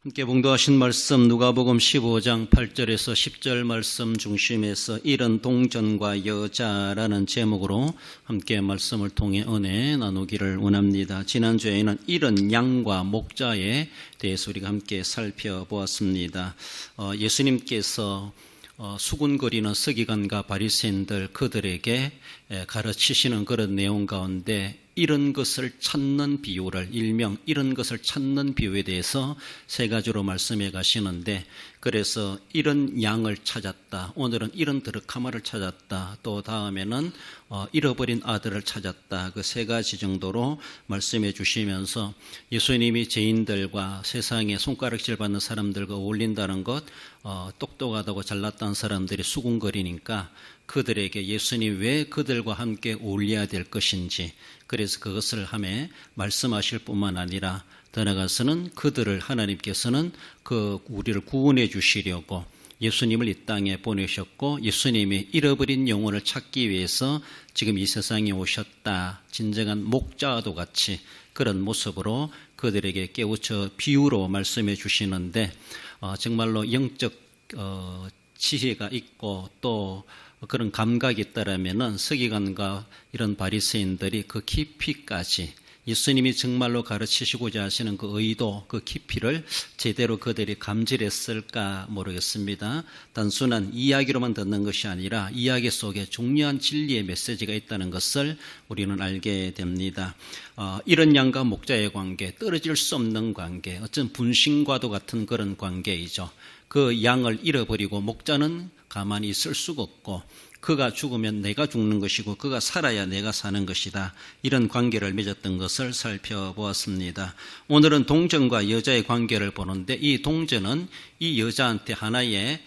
함께 봉독하신 말씀 누가복음 15장 8절에서 10절 말씀 중심에서 이런 동전과 여자라는 제목으로 함께 말씀을 통해 은혜 나누기를 원합니다. 지난주에는 이런 양과 목자에 대해서 우리가 함께 살펴보았습니다. 예수님께서 수군거리는 서기관과 바리새인들 그들에게 가르치시는 그런 내용 가운데 이런 것을 찾는 비유를 일명 이런 것을 찾는 비유에 대해서 세 가지로 말씀해 가시는데, 그래서 이런 양을 찾았다, 오늘은 이런 드르카마를 찾았다, 또 다음에는 잃어버린 아들을 찾았다, 그 세 가지 정도로 말씀해 주시면서 예수님이 죄인들과 세상에 손가락질 받는 사람들과 어울린다는 것, 똑똑하다고 잘났다는 사람들이 수군거리니까 그들에게 예수님 왜 그들과 함께 어울려야 될 것인지, 그래서 그것을 하며 말씀하실 뿐만 아니라 더 나아가서는 그들을 하나님께서는 우리를 구원해 주시려고 예수님을 이 땅에 보내셨고 예수님이 잃어버린 영혼을 찾기 위해서 지금 이 세상에 오셨다, 진정한 목자와도 같이 그런 모습으로 그들에게 깨우쳐 비유로 말씀해 주시는데, 정말로 영적 지혜가 있고 또 그런 감각이 있다라면은 서기관과 이런 바리새인들이 그 깊이까지 예수님이 정말로 가르치시고자 하시는 그 의도, 그 깊이를 제대로 그들이 감지했을까 모르겠습니다. 단순한 이야기로만 듣는 것이 아니라 이야기 속에 중요한 진리의 메시지가 있다는 것을 우리는 알게 됩니다. 이런 양과 목자의 관계, 떨어질 수 없는 관계, 어쩐 분신과도 같은 그런 관계이죠. 그 양을 잃어버리고 목자는 가만히 있을 수가 없고, 그가 죽으면 내가 죽는 것이고 그가 살아야 내가 사는 것이다, 이런 관계를 맺었던 것을 살펴보았습니다. 오늘은 동전과 여자의 관계를 보는데, 이 동전은 이 여자한테 하나의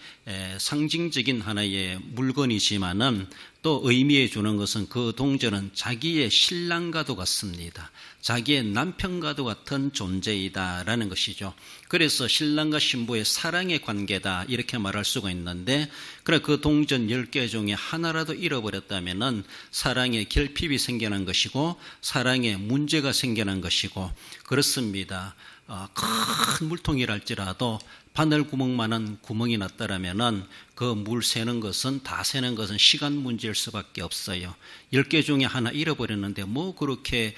상징적인 하나의 물건이지만은 또 의미해 주는 것은 그 동전은 자기의 신랑과도 같습니다. 자기의 남편과도 같은 존재이다라는 것이죠. 그래서 신랑과 신부의 사랑의 관계다, 이렇게 말할 수가 있는데, 그래 그 동전 10개 중에 하나라도 잃어버렸다면은 사랑에 결핍이 생겨난 것이고 사랑에 문제가 생겨난 것이고, 그렇습니다. 큰 물통이랄지라도 바늘 구멍만한 구멍이 났다라면은 그 물 새는 것은, 다 새는 것은 시간 문제일 수밖에 없어요. 10개 중에 하나 잃어버렸는데 뭐 그렇게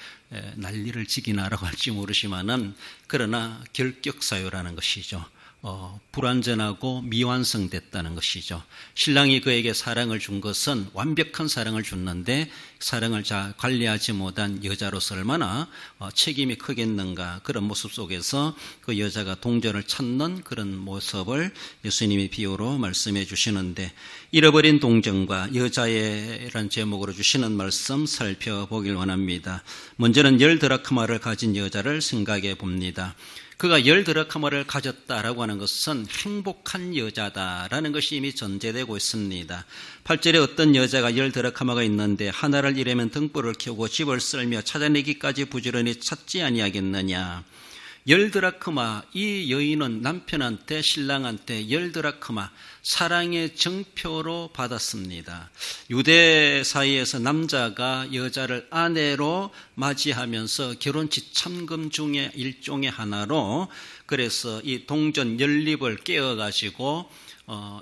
난리를 지기나라고 할지 모르지만은, 그러나 결격사유라는 것이죠. 불완전하고 미완성됐다는 것이죠. 신랑이 그에게 사랑을 준 것은 완벽한 사랑을 줬는데 사랑을 잘 관리하지 못한 여자로서 얼마나 책임이 크겠는가, 그런 모습 속에서 그 여자가 동전을 찾는 그런 모습을 예수님이 비유로 말씀해 주시는데, 잃어버린 동전과 여자애라는 제목으로 주시는 말씀 살펴보길 원합니다. 먼저는 10드라크마를 가진 여자를 생각해 봅니다. 그가 10드라크마를 가졌다라고 하는 것은 행복한 여자다라는 것이 이미 전제되고 있습니다. 8절에 어떤 여자가 10드라크마가 있는데 하나를 잃으면 등불을 켜고 집을 쓸며 찾아내기까지 부지런히 찾지 아니하겠느냐. 10드라크마, 이 여인은 남편한테, 신랑한테 10드라크마 사랑의 정표로 받았습니다. 유대 사이에서 남자가 여자를 아내로 맞이하면서 결혼 지참금 중에 일종의 하나로, 그래서 이 동전 연립을 깨어가지고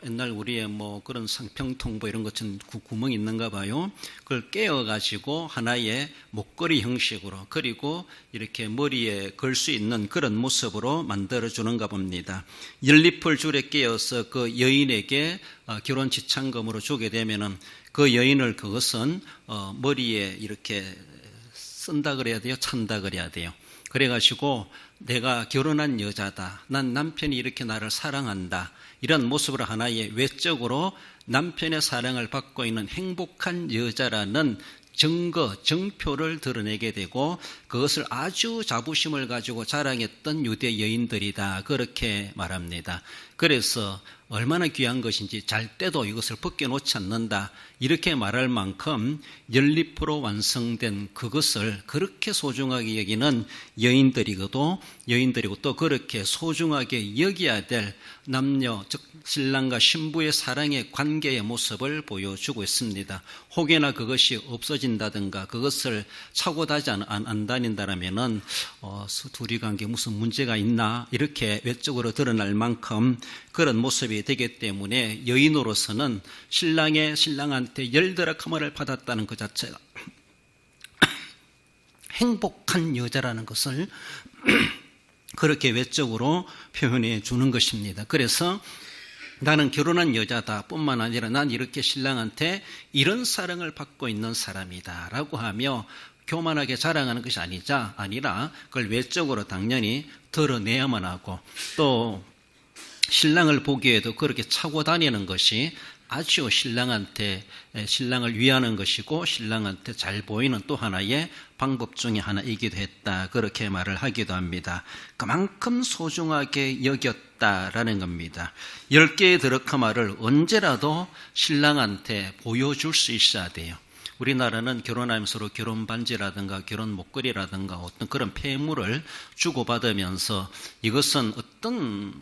옛날 우리의 뭐 그런 상평통 이런 것은 구멍이 있는가 봐요. 그걸 깨어가지고 하나의 목걸이 형식으로, 그리고 이렇게 머리에 걸 수 있는 그런 모습으로 만들어주는가 봅니다. 연립을 줄에 깨어서 그 여인에게 결혼 지참금으로 주게 되면은 그 여인을, 그것은 머리에 이렇게 쓴다 그래야 돼요, 찬다 그래야 돼요. 그래가지고 내가 결혼한 여자다, 난 남편이 이렇게 나를 사랑한다, 이런 모습으로 하나의 외적으로 남편의 사랑을 받고 있는 행복한 여자라는 증거, 정표를 드러내게 되고, 그것을 아주 자부심을 가지고 자랑했던 유대 여인들이다, 그렇게 말합니다. 그래서 얼마나 귀한 것인지 잘 때도 이것을 벗겨놓지 않는다. 이렇게 말할 만큼 연립으로 완성된 그것을 그렇게 소중하게 여기는 여인들이고 또 그렇게 소중하게 여겨야 될 남녀, 즉 신랑과 신부의 사랑의 관계의 모습을 보여주고 있습니다. 혹여나 그것이 없어진다든가 그것을 차고 다지 안 다닌다라면은 둘이 관계 무슨 문제가 있나 이렇게 외적으로 드러날 만큼 그런 모습이 되기 때문에 여인으로서는 신랑한테 열드락함을 받았다는 그 자체가 행복한 여자라는 것을 그렇게 외적으로 표현해 주는 것입니다. 그래서 나는 결혼한 여자다 뿐만 아니라 난 이렇게 신랑한테 이런 사랑을 받고 있는 사람이다 라고 하며 교만하게 자랑하는 것이 아니라 그걸 외적으로 당연히 드러내야만 하고 또 신랑을 보기에도 그렇게 차고 다니는 것이 아주 신랑을 위하는 것이고 신랑한테 잘 보이는 또 하나의 방법 중에 하나이기도 했다. 그렇게 말을 하기도 합니다. 그만큼 소중하게 여겼다라는 겁니다. 10개의 드라크마를 언제라도 신랑한테 보여줄 수 있어야 돼요. 우리나라는 결혼하면서 서로 결혼 반지라든가 결혼 목걸이라든가 어떤 그런 폐물을 주고받으면서 이것은 어떤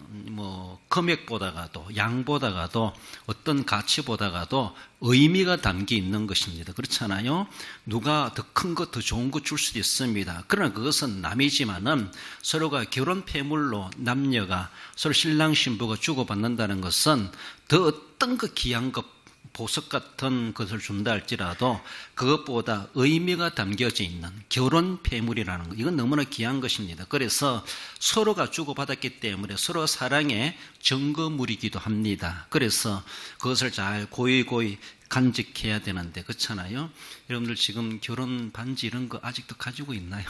금액보다가도 양보다가도 어떤 가치보다가도 의미가 담겨 있는 것입니다. 그렇잖아요. 누가 더 큰 것, 더 좋은 것 줄 수도 있습니다. 그러나 그것은 남이지만은 서로가 결혼 폐물로 남녀가 서로 신랑 신부가 주고받는다는 것은 더 어떤 그 귀한 것 보석 같은 것을 준다 할지라도 그것보다 의미가 담겨져 있는 결혼 폐물이라는 것, 이건 너무나 귀한 것입니다. 그래서 서로가 주고받았기 때문에 서로 사랑의 증거물이기도 합니다. 그래서 그것을 잘 고이고이 간직해야 되는데 그렇잖아요. 여러분들 지금 결혼 반지 이런 거 아직도 가지고 있나요?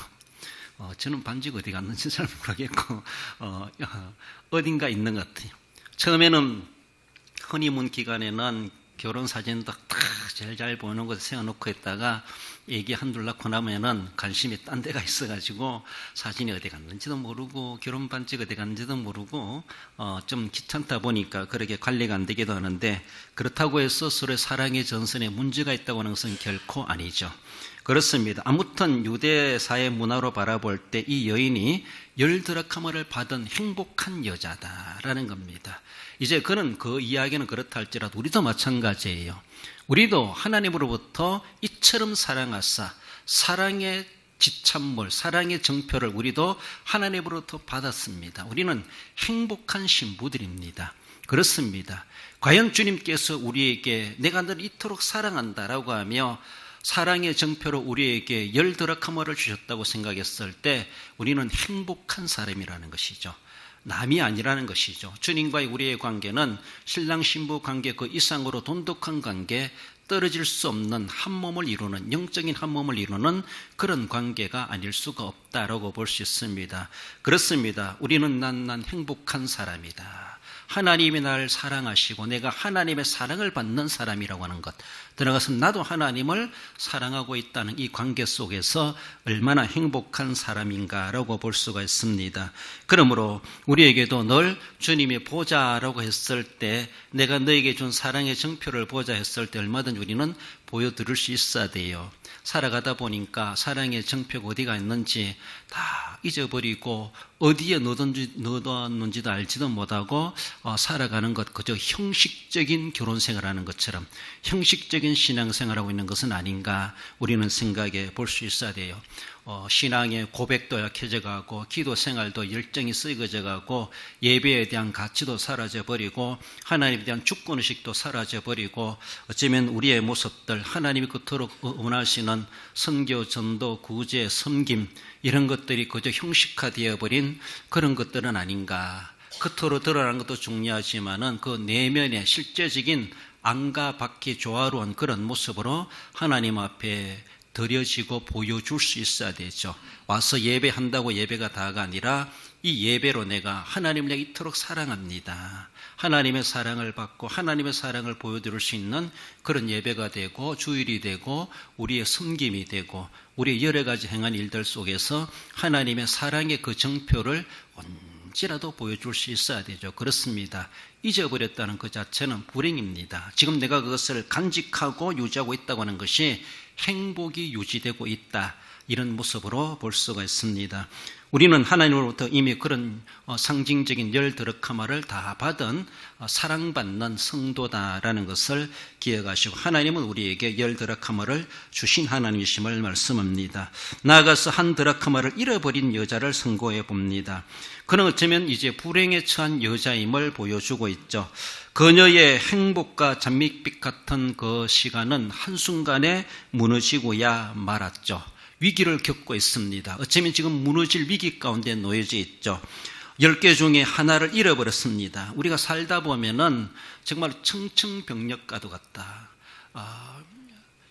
저는 반지가 어디 갔는지 잘 모르겠고 어딘가 있는 것 같아요. 처음에는 허니문 기간에는 결혼 사진도 딱 제일 잘 보이는 곳에 세워놓고 있다가 애기 한둘 낳고 나면은 관심이 딴 데가 있어가지고 사진이 어디 갔는지도 모르고 결혼 반지가 어디 갔는지도 모르고 좀 귀찮다 보니까 그렇게 관리가 안 되기도 하는데 그렇다고 해서 서로의 사랑의 전선에 문제가 있다고 하는 것은 결코 아니죠. 그렇습니다. 아무튼 유대 사회 문화로 바라볼 때 이 여인이 열드라크마를 받은 행복한 여자다라는 겁니다. 이제 그 이야기는 그렇다 할지라도 우리도 마찬가지예요. 우리도 하나님으로부터 이처럼 사랑하사 사랑의 지참물, 사랑의 정표를 우리도 하나님으로부터 받았습니다. 우리는 행복한 신부들입니다. 그렇습니다. 과연 주님께서 우리에게 내가 너를 이토록 사랑한다라고 하며 사랑의 정표로 우리에게 열드라크마를 주셨다고 생각했을 때 우리는 행복한 사람이라는 것이죠. 남이 아니라는 것이죠. 주님과의 우리의 관계는 신랑 신부 관계 그 이상으로 돈독한 관계, 떨어질 수 없는 한 몸을 이루는 영적인 한 몸을 이루는 그런 관계가 아닐 수가 없다라고 볼 수 있습니다. 그렇습니다. 우리는 난 행복한 사람이다. 하나님이 나를 사랑하시고 내가 하나님의 사랑을 받는 사람이라고 하는 것, 들어가서 나도 하나님을 사랑하고 있다는 이 관계 속에서 얼마나 행복한 사람인가라고 볼 수가 있습니다. 그러므로 우리에게도 늘 주님이 보자라고 했을 때, 내가 너에게 준 사랑의 정표를 보자 했을 때 얼마든지 우리는 보여드릴 수 있어야 돼요. 살아가다 보니까 사랑의 정표가 어디가 있는지 다 잊어버리고 어디에 넣어놨는지도 알지도 못하고 살아가는 것, 그저 형식적인 결혼생활하는 것처럼 형식적인 신앙생활하고 있는 것은 아닌가 우리는 생각해 볼 수 있어야 돼요. 신앙의 고백도 약해져가고 기도생활도 열정이 썩어져가고 예배에 대한 가치도 사라져버리고 하나님에 대한 주권의식도 사라져버리고 어쩌면 우리의 모습들, 하나님이 그토록 원하시는 선교, 전도, 구제, 섬김 이런 것들이 그저 형식화되어 버린 그런 것들은 아닌가. 겉으로 드러나는 것도 중요하지만은 그 내면의 실제적인 안과 밖이 조화로운 그런 모습으로 하나님 앞에 드려지고 보여줄 수 있어야 되죠. 와서 예배한다고 예배가 다가 아니라 이 예배로 내가 하나님을 이토록 사랑합니다. 하나님의 사랑을 받고 하나님의 사랑을 보여드릴 수 있는 그런 예배가 되고 주일이 되고 우리의 섬김이 되고 우리의 여러 가지 행한 일들 속에서 하나님의 사랑의 그 정표를 조금씩이라도 보여줄 수 있어야 되죠. 그렇습니다. 잊어버렸다는 그 자체는 불행입니다. 지금 내가 그것을 간직하고 유지하고 있다고 하는 것이 행복이 유지되고 있다, 이런 모습으로 볼 수가 있습니다. 우리는 하나님으로부터 이미 그런 상징적인 열드럭하마를 다 받은 사랑받는 성도다라는 것을 기억하시고, 하나님은 우리에게 열드럭하마를 주신 하나님이심을 말씀합니다. 나아가서 한 드럭하마를 잃어버린 여자를 선고해 봅니다. 그는 어쩌면 이제 불행에 처한 여자임을 보여주고 있죠. 그녀의 행복과 장밋빛 같은 그 시간은 한순간에 무너지고야 말았죠. 위기를 겪고 있습니다. 어쩌면 지금 무너질 위기 가운데 놓여져 있죠. 10개 중에 하나를 잃어버렸습니다. 우리가 살다 보면은 정말 청청병력과도 같다.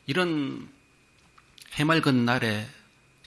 이런 해맑은 날에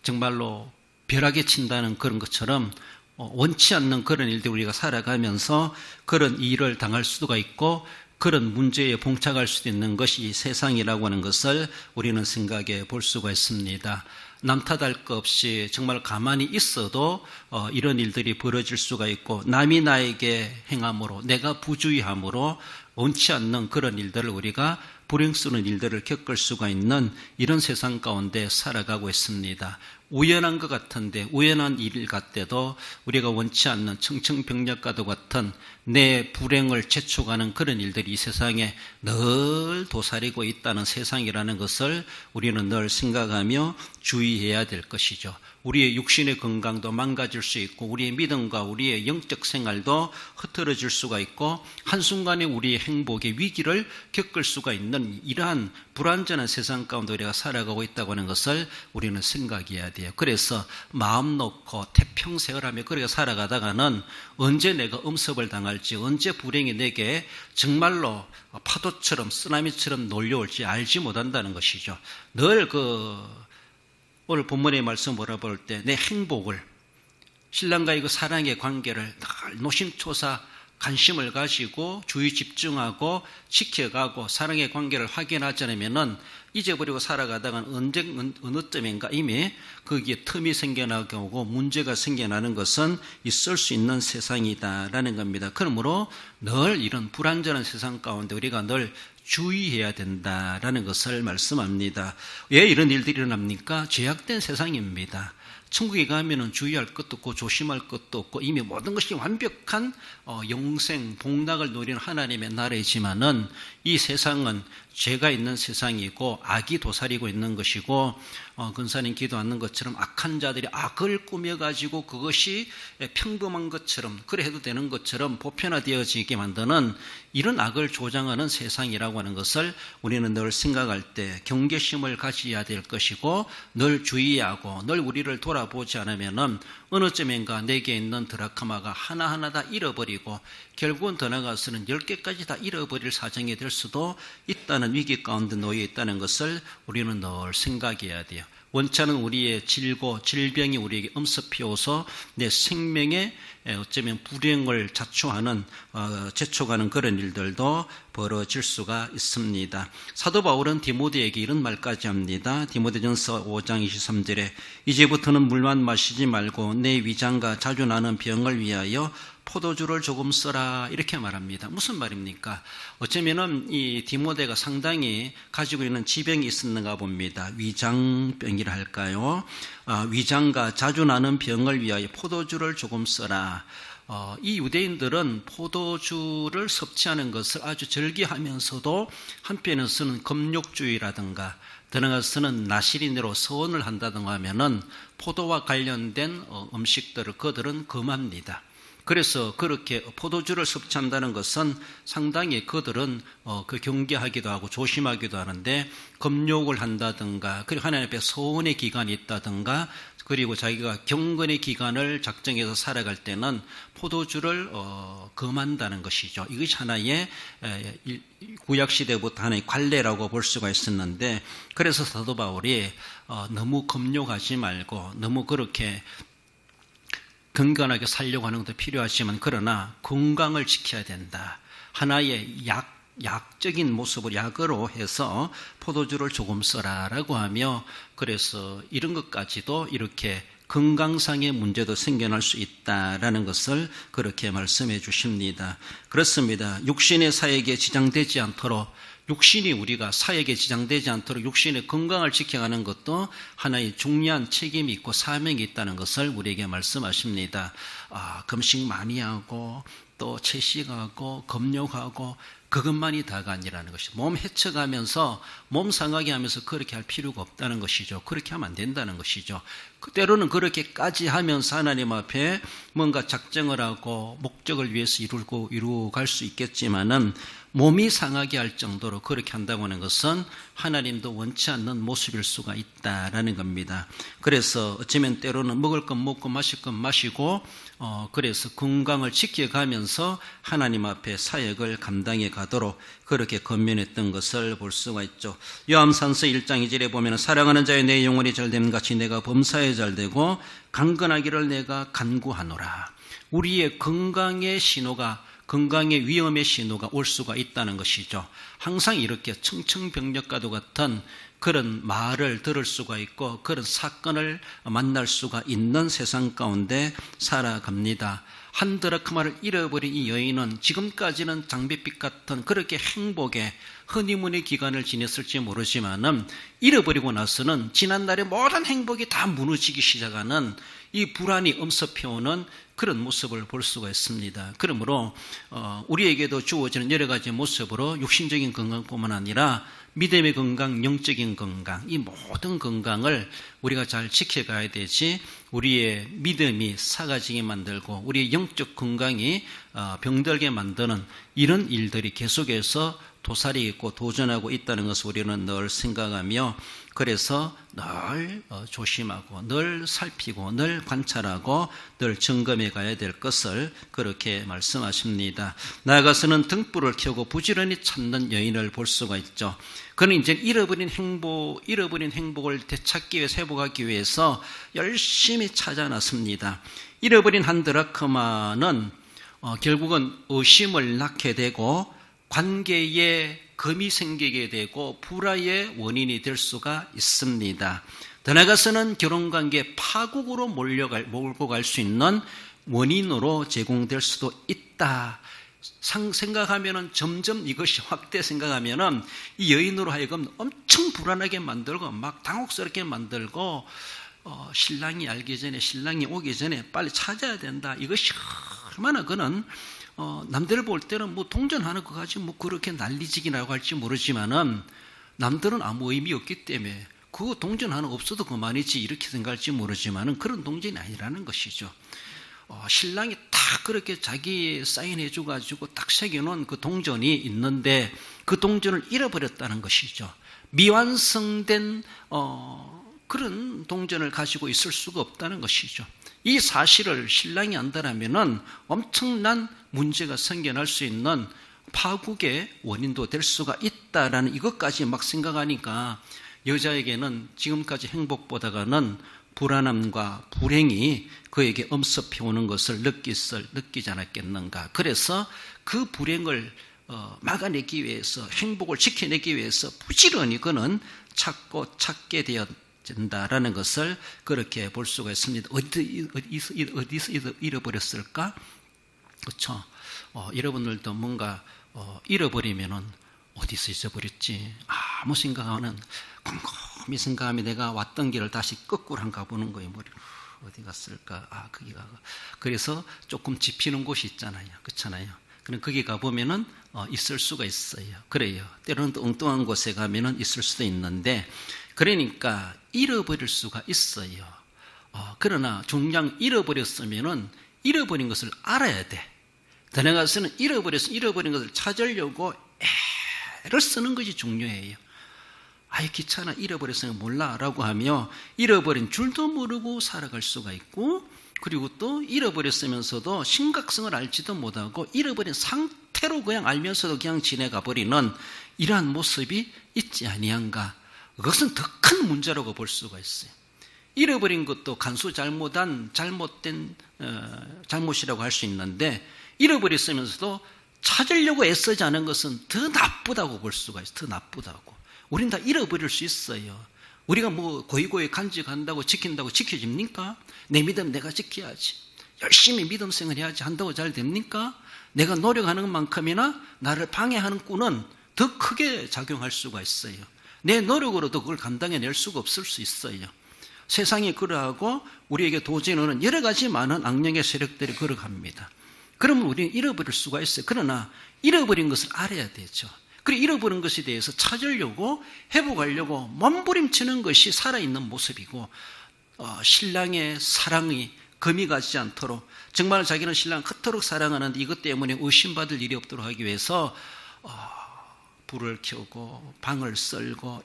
정말로 벼락에 친다는 그런 것처럼 원치 않는 그런 일들 우리가 살아가면서 그런 일을 당할 수도 있고 그런 문제에 봉착할 수도 있는 것이 이 세상이라고 하는 것을 우리는 생각해 볼 수가 있습니다. 남 탓할 것 없이 정말 가만히 있어도 이런 일들이 벌어질 수가 있고, 남이 나에게 행함으로, 내가 부주의함으로 원치 않는 그런 일들을 우리가 불행스러운 일들을 겪을 수가 있는 이런 세상 가운데 살아가고 있습니다. 우연한 것 같은데, 우연한 일 같대도 우리가 원치 않는 청청병력과도 같은 내 불행을 재촉하는 그런 일들이 이 세상에 늘 도사리고 있다는 세상이라는 것을 우리는 늘 생각하며 주의해야 될 것이죠. 우리의 육신의 건강도 망가질 수 있고, 우리의 믿음과 우리의 영적 생활도 흐트러질 수가 있고, 한순간에 우리의 행복의 위기를 겪을 수가 있는 이러한 불완전한 세상 가운데 우리가 살아가고 있다고 하는 것을 우리는 생각해야 돼요. 그래서 마음 놓고 태평생활하며 그렇게 살아가다가는 언제 내가 음습을 당할지, 언제 불행이 내게 정말로 파도처럼 쓰나미처럼 몰려올지 알지 못한다는 것이죠. 늘 오늘 본문의 말씀 보라볼 때 내 행복을, 신랑과의 그 사랑의 관계를 늘 노심초사 관심을 가지고 주의 집중하고 지켜가고 사랑의 관계를 확인하지 않으면은 잊어버리고 살아가다가 어느 점인가 이미 거기에 틈이 생겨나게 오고 문제가 생겨나는 것은 있을 수 있는 세상이다라는 겁니다. 그러므로 늘 이런 불안전한 세상 가운데 우리가 늘 주의해야 된다라는 것을 말씀합니다. 왜 이런 일들이 일어납니까? 죄악된 세상입니다. 천국에 가면은 주의할 것도 없고 조심할 것도 없고 이미 모든 것이 완벽한 영생, 복락을 누리는 하나님의 나라이지만은 이 세상은 죄가 있는 세상이고 악이 도사리고 있는 것이고, 근사님 기도하는 것처럼 악한 자들이 악을 꾸며가지고 그것이 평범한 것처럼, 그래 해도 되는 것처럼 보편화되어지게 만드는 이런 악을 조장하는 세상이라고 하는 것을 우리는 늘 생각할 때 경계심을 가져야 될 것이고, 늘 주의하고 늘 우리를 돌아보지 않으면은 어느 점인가 내게 있는 드라크마가 하나하나 다 잃어버리고 결국은 더 나아가서는 10개까지 다 잃어버릴 사정이 될 수도 있다는 위기 가운데 놓여 있다는 것을 우리는 늘 생각해야 돼요. 원치 않은 우리의 질병이 우리에게 엄습해오서 내 생명에 어쩌면 불행을 재촉하는 그런 일들도 벌어질 수가 있습니다. 사도 바울은 디모데에게 이런 말까지 합니다. 디모데전서 5장 23절에 이제부터는 물만 마시지 말고 내 위장과 자주 나는 병을 위하여 포도주를 조금 써라, 이렇게 말합니다. 무슨 말입니까? 어쩌면은 이 디모데가 상당히 가지고 있는 지병이 있었는가 봅니다. 위장병이라 할까요? 위장과 자주 나는 병을 위하여 포도주를 조금 써라. 이 유대인들은 포도주를 섭취하는 것을 아주 절개하면서도 한편에서는 금욕주의라든가 더 나아가서는 나시린으로 서원을 한다든가 하면은 포도와 관련된 음식들을 그들은 금합니다. 그래서 그렇게 포도주를 섭취한다는 것은 상당히 그들은 경계하기도 하고 조심하기도 하는데, 금욕을 한다든가, 그리고 하나님 앞에 소원의 기간이 있다든가, 그리고 자기가 경건의 기간을 작정해서 살아갈 때는 포도주를 금한다는 것이죠. 이것이 하나의 구약시대부터 하나의 관례라고 볼 수가 있었는데, 그래서 사도 바울이 너무 금욕하지 말고 너무 그렇게 건강하게 살려고 하는 것도 필요하지만, 그러나 건강을 지켜야 된다. 하나의 약적인 모습을 약으로 해서 포도주를 조금 써라라고 하며, 그래서 이런 것까지도 이렇게 건강상의 문제도 생겨날 수 있다라는 것을 그렇게 말씀해 주십니다. 그렇습니다. 육신의 사역에 지장되지 않도록, 육신이 우리가 사역에 지장되지 않도록 육신의 건강을 지켜가는 것도 하나의 중요한 책임이 있고 사명이 있다는 것을 우리에게 말씀하십니다. 금식 많이 하고 또 채식하고 금욕하고 그것만이 다가 아니라는 것이죠. 몸 해쳐가면서 몸 상하게 하면서 그렇게 할 필요가 없다는 것이죠. 그렇게 하면 안 된다는 것이죠. 때로는 그렇게까지 하면서 하나님 앞에 뭔가 작정을 하고 목적을 위해서 이루고 갈 수 있겠지만은 몸이 상하게 할 정도로 그렇게 한다고 하는 것은 하나님도 원치 않는 모습일 수가 있다라는 겁니다. 그래서 어쩌면 때로는 먹을 건 먹고 마실 건 마시고 그래서 건강을 지켜가면서 하나님 앞에 사역을 감당해 가도록 그렇게 권면했던 것을 볼 수가 있죠. 요한산서 1장 2절에 보면 사랑하는 자여 내 영혼이 잘됨 같이 내가 범사에 잘되고 강건하기를 내가 간구하노라. 우리의 건강의 신호가, 건강의 위험의 신호가 올 수가 있다는 것이죠. 항상 이렇게 청청병력과도 같은 그런 말을 들을 수가 있고 그런 사건을 만날 수가 있는 세상 가운데 살아갑니다. 한 드라크마를 잃어버린 이 여인은 지금까지는 장밋빛 같은 그렇게 행복의 허니문의 기간을 지냈을지 모르지만은 잃어버리고 나서는 지난날의 모든 행복이 다 무너지기 시작하는 이 불안이 엄습해오는 그런 모습을 볼 수가 있습니다. 그러므로 우리에게도 주어지는 여러 가지 모습으로 육신적인 건강뿐만 아니라 믿음의 건강, 영적인 건강, 이 모든 건강을 우리가 잘 지켜가야 되지, 우리의 믿음이 사가지게 만들고 우리의 영적 건강이 병들게 만드는 이런 일들이 계속해서 도사리고 도전하고 있다는 것을 우리는 늘 생각하며, 그래서 늘 조심하고 늘 살피고 늘 관찰하고 늘 점검해 가야 될 것을 그렇게 말씀하십니다. 나아가서는 등불을 켜고 부지런히 찾는 여인을 볼 수가 있죠. 그는 이제 잃어버린 행복을 되찾기 위해서, 회복하기 위해서 열심히 찾아 나섭니다. 잃어버린 한 드라크마는 결국은 의심을 낳게 되고 관계에 금이 생기게 되고 불화의 원인이 될 수가 있습니다. 더 나아가서는 결혼관계 파국으로 몰고 갈 수 있는 원인으로 제공될 수도 있다. 생각하면은 점점 이것이 확대 생각하면은 이 여인으로 하여금 엄청 불안하게 만들고 막 당혹스럽게 만들고 신랑이 알기 전에, 신랑이 오기 전에 빨리 찾아야 된다. 이것이 얼마나 그는 남들 볼 때는 뭐 동전하는 거 가지고 뭐 그렇게 난리지기라고 할지 모르지만은 남들은 아무 의미 없기 때문에 그거 동전 하나 없어도 그만이지 이렇게 생각할지 모르지만은 그런 동전이 아니라는 것이죠. 신랑이 딱 그렇게 자기 사인해줘가지고 딱 새겨놓은 그 동전이 있는데 그 동전을 잃어버렸다는 것이죠. 미완성된 그런 동전을 가지고 있을 수가 없다는 것이죠. 이 사실을 신랑이 안다라면은 엄청난 문제가 생겨날 수 있는 파국의 원인도 될 수가 있다라는 이것까지 막 생각하니까 여자에게는 지금까지 행복보다는 불안함과 불행이 그에게 엄습해오는 것을 느끼지 않았겠는가. 그래서 그 불행을 막아내기 위해서, 행복을 지켜내기 위해서 부지런히 그는 찾게 되었다라는 것을 그렇게 볼 수가 있습니다. 어디서 잃어버렸을까? 그렇죠. 여러분들도 뭔가 잃어버리면은 어디서 잊어버렸지? 아무 생각하면 곰곰이 생각하면 내가 왔던 길을 다시 거꾸로 한 가보는 거예요. 머리를 어디 갔을까? 거기가. 그래서 조금 짚히는 곳이 있잖아요. 그렇잖아요. 그럼 거기 가보면은 있을 수가 있어요. 그래요. 때로는 또 엉뚱한 곳에 가면은 있을 수도 있는데, 그러니까 잃어버릴 수가 있어요. 그러나 중량 잃어버렸으면은 잃어버린 것을 알아야 돼. 더 나아가서는 잃어버린 것을 찾으려고 애를 쓰는 것이 중요해요. 귀찮아, 잃어버렸으면 몰라라고 하며 잃어버린 줄도 모르고 살아갈 수가 있고, 그리고 또 잃어버렸으면서도 심각성을 알지도 못하고 잃어버린 상태로 그냥 알면서도 그냥 지내가 버리는 이러한 모습이 있지 아니한가. 그것은 더 큰 문제라고 볼 수가 있어요. 잃어버린 것도 간수 잘못된 잘못이라고 할 수 있는데, 잃어버렸으면서도 찾으려고 애쓰지 않은 것은 더 나쁘다고 볼 수가 있어요. 더 나쁘다고. 우린 다 잃어버릴 수 있어요. 우리가 뭐 고이고이 간직한다고 지킨다고 지켜집니까? 내 믿음 내가 지켜야지. 열심히 믿음 생활해야지 한다고 잘 됩니까? 내가 노력하는 것만큼이나 나를 방해하는 꾼은 더 크게 작용할 수가 있어요. 내 노력으로도 그걸 감당해낼 수가 없을 수 있어요. 세상이 그러하고 우리에게 도전하는 여러 가지 많은 악령의 세력들이 걸어갑니다. 그러면 우리는 잃어버릴 수가 있어요. 그러나 잃어버린 것을 알아야 되죠. 그리고 잃어버린 것에 대해서 찾으려고 회복하려고 몸부림치는 것이 살아있는 모습이고, 신랑의 사랑이 금이 가지 않도록, 정말 자기는 신랑을 그토록 사랑하는데 이것 때문에 의심받을 일이 없도록 하기 위해서 불을 켜고 방을 썰고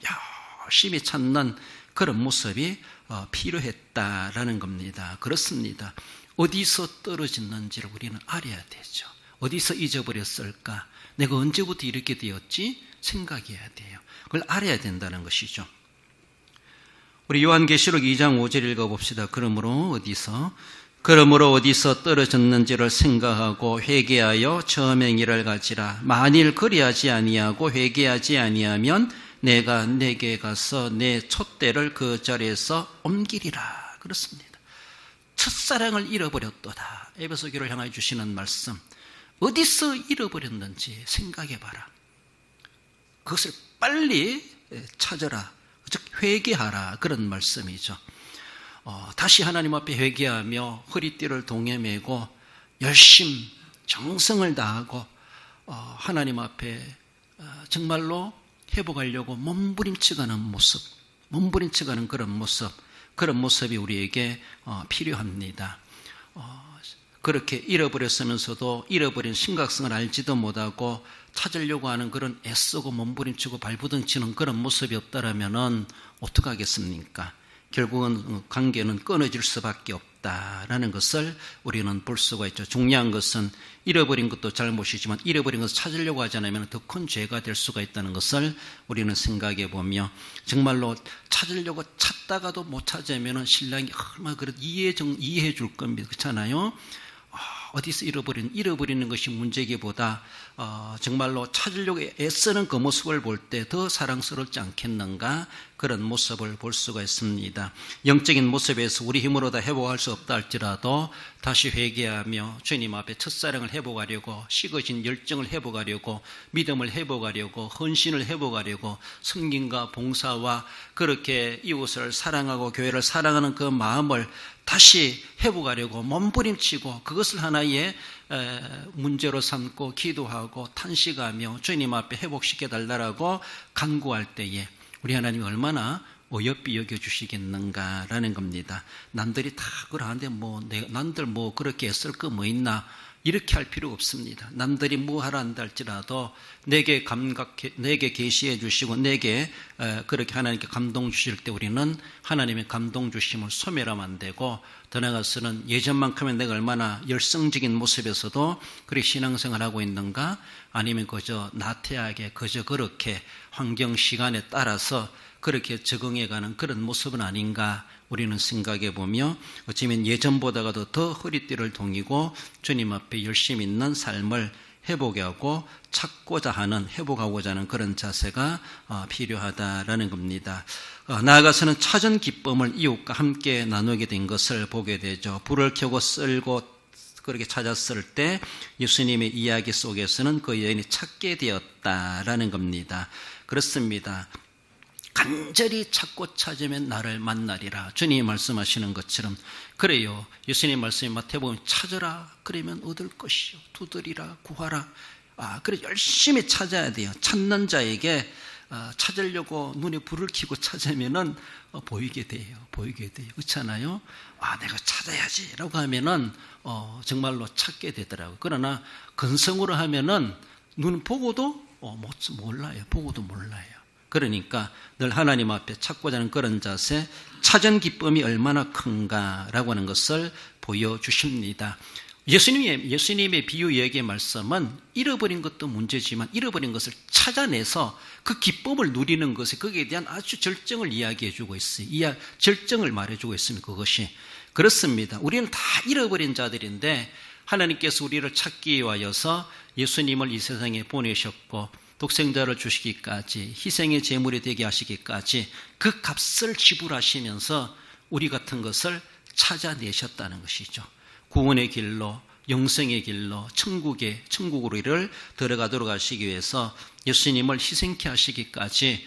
열심히 찾는 그런 모습이 필요했다라는 겁니다. 그렇습니다. 어디서 떨어졌는지를 우리는 알아야 되죠. 어디서 잊어버렸을까? 내가 언제부터 이렇게 되었지? 생각해야 돼요. 그걸 알아야 된다는 것이죠. 우리 요한계시록 2장 5절 읽어봅시다. 그러므로 어디서 떨어졌는지를 생각하고 회개하여 처음의 일을 가지라. 만일 그리하지 아니하고 회개하지 아니하면 내가 내게 가서 내 촛대를 그 자리에서 옮기리라. 그렇습니다. 첫사랑을 잃어버렸도다. 에베소 교회를 향하여 주시는 말씀. 어디서 잃어버렸는지 생각해봐라. 그것을 빨리 찾아라. 즉 회개하라. 그런 말씀이죠. 다시 하나님 앞에 회개하며 허리띠를 동여매고 열심 정성을 다하고 하나님 앞에 정말로 회복하려고 몸부림쳐가는 모습, 몸부림쳐가는 그런 모습이 우리에게 필요합니다. 그렇게 잃어버렸으면서도 잃어버린 심각성을 알지도 못하고 찾으려고 하는 그런 애쓰고 몸부림치고 발부둥치는 그런 모습이 없다라면 어떡하겠습니까? 결국은 관계는 끊어질 수밖에 없다라는 것을 우리는 볼 수가 있죠. 중요한 것은 잃어버린 것도 잘못이지만 잃어버린 것을 찾으려고 하지 않으면 더 큰 죄가 될 수가 있다는 것을 우리는 생각해 보며, 정말로 찾으려고 찾다가도 못 찾으면 신랑이 얼마나 이해해 줄 겁니다. 그렇잖아요? 어디서 잃어버리는 것이 문제기보다 정말로 찾으려고 애쓰는 그 모습을 볼 때 더 사랑스럽지 않겠는가, 그런 모습을 볼 수가 있습니다. 영적인 모습에서 우리 힘으로 다 회복할 수 없다 할지라도 다시 회개하며 주님 앞에 첫사랑을 회복하려고, 식어진 열정을 회복하려고, 믿음을 회복하려고, 헌신을 회복하려고, 섬김과 봉사와 그렇게 이웃을 사랑하고 교회를 사랑하는 그 마음을 다시 회복하려고 몸부림치고 그것을 하나의 문제로 삼고 기도하고 탄식하며 주님 앞에 회복시켜달라고 간구할 때에 우리 하나님이 얼마나 어여삐 여겨주시겠는가라는 겁니다. 남들이 다 그러는데 남들 그렇게 애쓸 거 뭐 있나, 이렇게 할 필요가 없습니다. 남들이 뭐 하라 한다 할지라도 내게 계시해 주시고 내게 그렇게 하나님께 감동 주실 때 우리는 하나님의 감동 주심을 소멸하면 안 되고, 더 나아가서는 예전만큼은 내가 얼마나 열성적인 모습에서도 그렇게 신앙생활을 하고 있는가, 아니면 그저 나태하게 그저 그렇게 환경 시간에 따라서 그렇게 적응해가는 그런 모습은 아닌가 우리는 생각해 보며, 어쩌면 예전보다도 더 허리띠를 동이고 주님 앞에 열심히 있는 삶을 회복하고 회복하고자 하는 그런 자세가 필요하다라는 겁니다. 나아가서는 찾은 기쁨을 이웃과 함께 나누게 된 것을 보게 되죠. 불을 켜고 썰고 그렇게 찾았을 때 예수님의 이야기 속에서는 그 여인이 찾게 되었다라는 겁니다. 그렇습니다. 간절히 찾고 찾으면 나를 만나리라. 주님이 말씀하시는 것처럼 그래요. 예수님 말씀이 마태복음 찾으라 그러면 얻을 것이요, 두드리라 구하라. 그래 열심히 찾아야 돼요. 찾는 자에게 찾으려고 눈에 불을 켜고 찾으면은 보이게 돼요. 그렇잖아요. 내가 찾아야지라고 하면은 정말로 찾게 되더라고요. 그러나 근성으로 하면은 눈 보고도 몰라요. 그러니까 늘 하나님 앞에 찾고자 하는 그런 자세, 찾은 기쁨이 얼마나 큰가라고 하는 것을 보여주십니다. 예수님의 비유 얘기의 말씀은 잃어버린 것도 문제지만 잃어버린 것을 찾아내서 그 기쁨을 누리는 것에 거기에 대한 아주 절정을 이야기해 주고 있어요. 절정을 말해주고 있습니다. 그것이 그렇습니다. 우리는 다 잃어버린 자들인데 하나님께서 우리를 찾기 위하여서 예수님을 이 세상에 보내셨고 독생자를 주시기까지, 희생의 제물이 되게 하시기까지 그 값을 지불하시면서 우리 같은 것을 찾아내셨다는 것이죠. 구원의 길로, 영생의 길로, 천국으로 이를 들어가도록 하시기 위해서 예수님을 희생케 하시기까지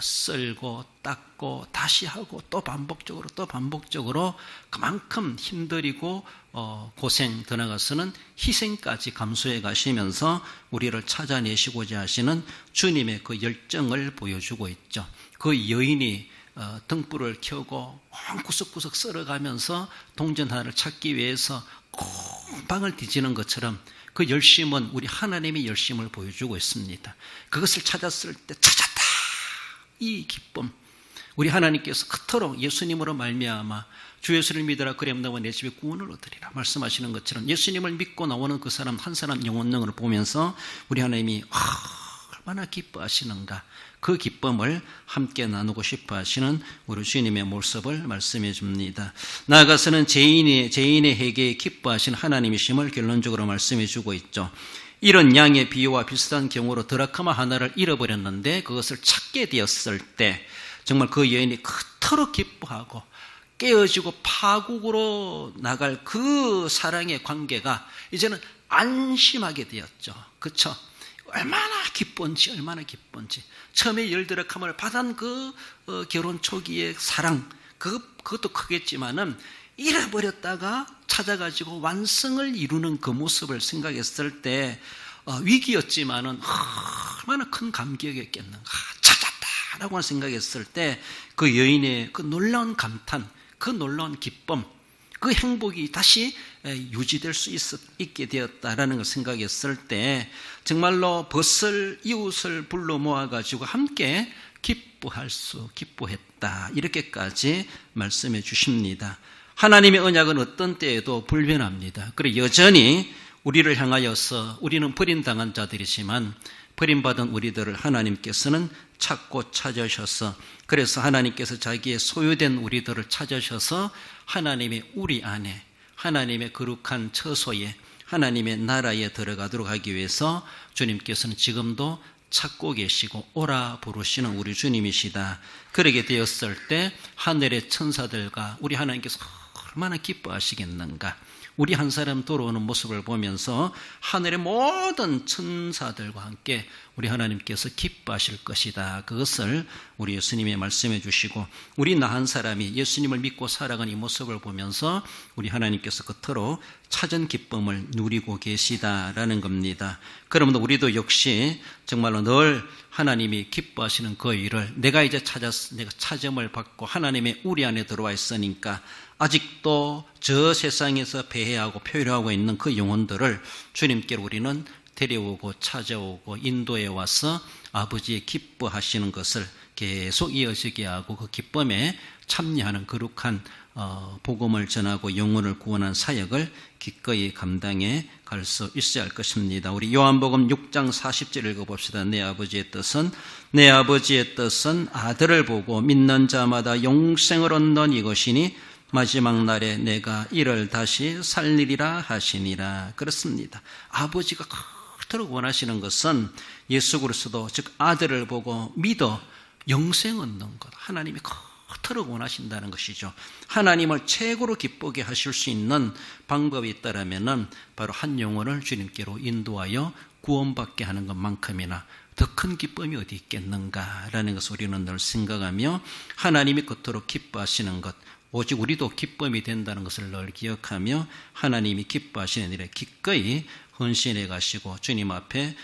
쓸고 닦고 다시 하고 또 반복적으로 그만큼 힘들이고 고생 더 나아가서는 희생까지 감수해 가시면서 우리를 찾아내시고자 하시는 주님의 그 열정을 보여주고 있죠. 그 여인이 등불을 켜고 구석구석 썰어가면서 동전 하나를 찾기 위해서 방을 뒤지는 것처럼 그 열심은 우리 하나님의 열심을 보여주고 있습니다. 그것을 찾았을 때 찾았다, 이 기쁨, 우리 하나님께서 그토록 예수님으로 말미암아 주 예수를 믿으라 그리하면 너와 내 집에 구원을 얻으리라 말씀하시는 것처럼 예수님을 믿고 나오는 그 사람 한 사람 영혼을 보면서 우리 하나님이 얼마나 기뻐하시는가, 그 기쁨을 함께 나누고 싶어 하시는 우리 주님의 모습을 말씀해 줍니다. 나아가서는 죄인의 회개에 기뻐하신 하나님이심을 결론적으로 말씀해 주고 있죠. 이런 양의 비유와 비슷한 경우로 드라크마 하나를 잃어버렸는데 그것을 찾게 되었을 때 정말 그 여인이 그토록 기뻐하고 깨어지고 파국으로 나갈 그 사랑의 관계가 이제는 안심하게 되었죠. 그렇죠? 얼마나 기쁜지. 처음에 열드라크마를 받은 그 결혼 초기의 사랑, 그것도 크겠지만은 잃어버렸다가 찾아가지고 완성을 이루는 그 모습을 생각했을 때 위기였지만은 얼마나 큰 감격이었겠는가. 찾았다라고 생각했을 때 그 여인의 그 놀라운 감탄, 그 놀라운 기쁨, 그 행복이 다시 유지될 수 있게 되었다라는 걸 생각했을 때 정말로 이웃을 불러 모아가지고 함께 기뻐했다, 이렇게까지 말씀해 주십니다. 하나님의 언약은 어떤 때에도 불변합니다. 그리고 여전히 우리를 향하여서 우리는 버림당한 자들이지만 버림받은 우리들을 하나님께서는 찾고 찾으셔서, 그래서 하나님께서 자기의 소유된 우리들을 찾으셔서 하나님의 우리 안에, 하나님의 거룩한 처소에, 하나님의 나라에 들어가도록 하기 위해서 주님께서는 지금도 찾고 계시고 오라 부르시는 우리 주님이시다. 그러게 되었을 때 하늘의 천사들과 우리 하나님께서 얼마나 기뻐하시겠는가. 우리 한 사람 돌아오는 모습을 보면서 하늘의 모든 천사들과 함께 우리 하나님께서 기뻐하실 것이다. 그것을 우리 예수님이 말씀해 주시고 우리 나 한 사람이 예수님을 믿고 살아가는 이 모습을 보면서 우리 하나님께서 그토록 찾은 기쁨을 누리고 계시다라는 겁니다. 그러므로 우리도 역시 정말로 늘 하나님이 기뻐하시는 그 일을 내가 찾음을 받고 하나님의 우리 안에 들어와 있으니까 아직도 저 세상에서 배회하고 표류하고 있는 그 영혼들을 주님께로 우리는 데려오고 찾아오고 인도해 와서 아버지의 기뻐하시는 것을 계속 이어지게 하고 그 기쁨에 참여하는 거룩한 복음을 전하고 영혼을 구원한 사역을 기꺼이 감당해 갈 수 있어야 할 것입니다. 우리 요한복음 6장 40절 읽어봅시다. 내 아버지의 뜻은 아들을 보고 믿는 자마다 영생을 얻는 이것이니 마지막 날에 내가 이를 다시 살리리라 하시니라. 그렇습니다. 아버지가 그토록 원하시는 것은 예수 그리스도 즉 아들을 보고 믿어 영생 얻는 것, 하나님이 그토록 원하신다는 것이죠. 하나님을 최고로 기쁘게 하실 수 있는 방법이 있다라면은 바로 한 영혼을 주님께로 인도하여 구원받게 하는 것만큼이나 더 큰 기쁨이 어디 있겠는가라는 것을 우리는 늘 생각하며 하나님이 그토록 기뻐하시는 것, 오직 우리도 기쁨이 된다는 것을 늘 기억하며 하나님이 기뻐하시는 일에 기꺼이 헌신해 가시고 주님 앞에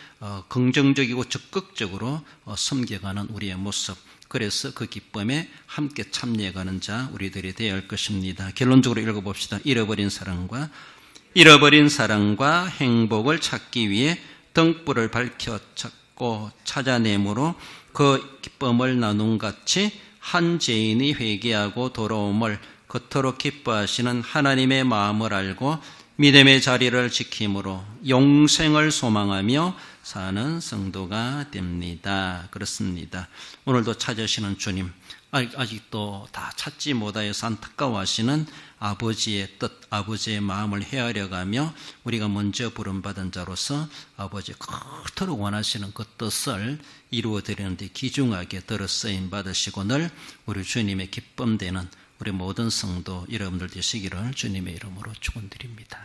긍정적이고 적극적으로 섬겨가는 우리의 모습, 그래서 그 기쁨에 함께 참여해가는 자 우리들이 되어야 할 것입니다. 결론적으로 읽어봅시다. 잃어버린 사랑과 행복을 찾기 위해 등불을 밝혀 찾고 찾아내므로 그 기쁨을 나눈 같이 한 죄인이 회개하고 돌아옴을 그토록 기뻐하시는 하나님의 마음을 알고 믿음의 자리를 지킴으로 영생을 소망하며 사는 성도가 됩니다. 그렇습니다. 오늘도 찾으시는 주님, 아직도 다 찾지 못하여서 안타까워하시는 아버지의 뜻, 아버지의 마음을 헤아려가며 우리가 먼저 부름받은 자로서 아버지 그토록 원하시는 그 뜻을 이루어드리는 데 귀중하게 들어 쓰임 받으시고 늘 우리 주님의 기쁨되는 우리 모든 성도 여러분들 되시기를 주님의 이름으로 축원드립니다.